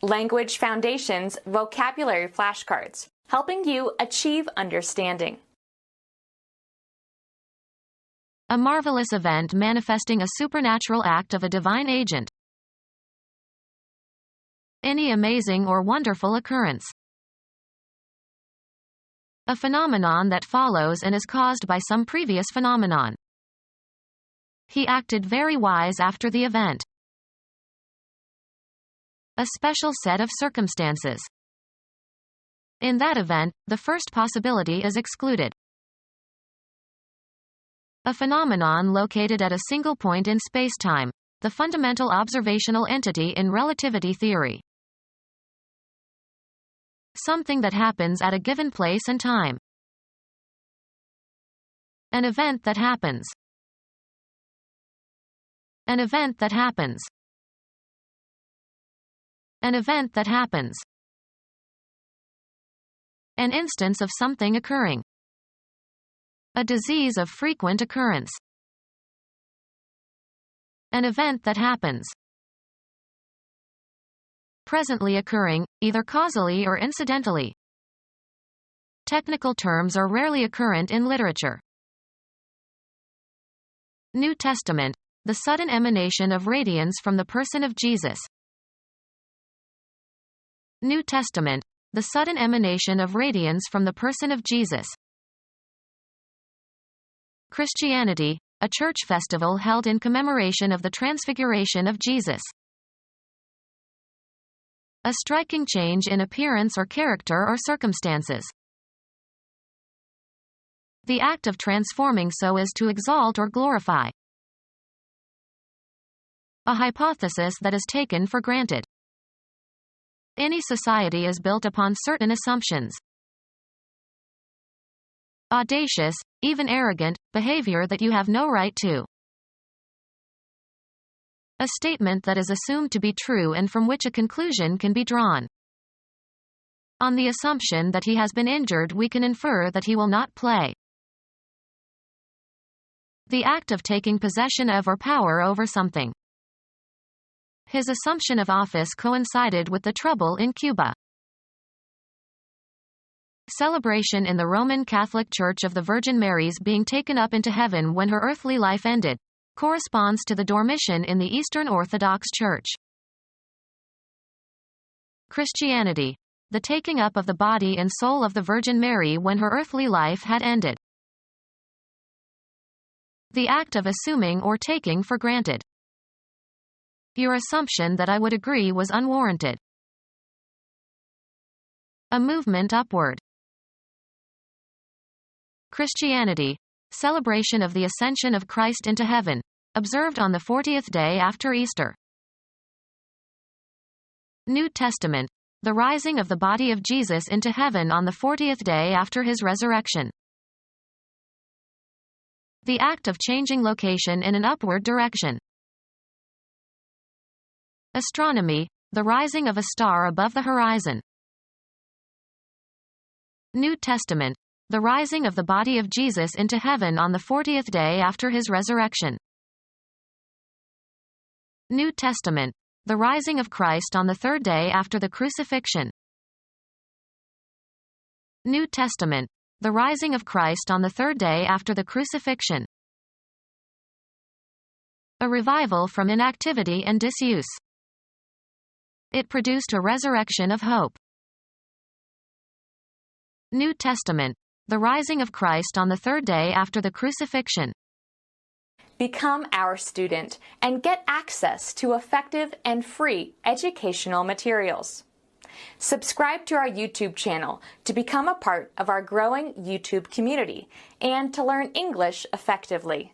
Language Foundations Vocabulary Flashcards, helping you achieve understanding. A marvelous event manifesting a supernatural act of a divine agent. Any amazing or wonderful occurrence. A phenomenon that follows and is caused by some previous phenomenon. He acted very wise after the event. A special set of circumstances. In that event, the first possibility is excluded. A phenomenon located at a single point in spacetime, the fundamental observational entity in relativity theory. Something that happens at a given place and time. An event that happens. An event that happens. An event that happens. An instance of something occurring. A disease of frequent occurrence. An event that happens. Presently occurring, either causally or incidentally. Technical terms are rarely occurrent in literature. New Testament, the sudden emanation of radiance from the person of Jesus. New Testament, the sudden emanation of radiance from the person of Jesus. Christianity, a church festival held in commemoration of the Transfiguration of Jesus. A striking change in appearance or character or circumstances. The act of transforming so as to exalt or glorify. A hypothesis that is taken for granted. Any society is built upon certain assumptions. Audacious, even arrogant, behavior that you have no right to. A statement that is assumed to be true and from which a conclusion can be drawn. On the assumption that he has been injured, we can infer that he will not play. The act of taking possession of or power over something. His assumption of office coincided with the trouble in Cuba. Celebration in the Roman Catholic Church of the Virgin Mary's being taken up into heaven when her earthly life ended, corresponds to the Dormition in the Eastern Orthodox Church. Christianity, the taking up of the body and soul of the Virgin Mary when her earthly life had ended. The act of assuming or taking for granted. Your assumption that I would agree was unwarranted. A movement upward. Christianity, celebration of the ascension of Christ into heaven, observed on the 40th day after Easter. New Testament, the rising of the body of Jesus into heaven on the 40th day after his resurrection. The act of changing location in an upward direction. Astronomy, the rising of a star above the horizon. New Testament, the rising of the body of Jesus into heaven on the 40th day after his resurrection. New Testament, the rising of Christ on the third day after the crucifixion. New Testament, the rising of Christ on the third day after the crucifixion. A revival from inactivity and disuse. It produced a resurrection of hope. New Testament, the rising of Christ on the third day after the crucifixion. Become our student and get access to effective and free educational materials. Subscribe to our YouTube channel to become a part of our growing YouTube community and to learn English effectively.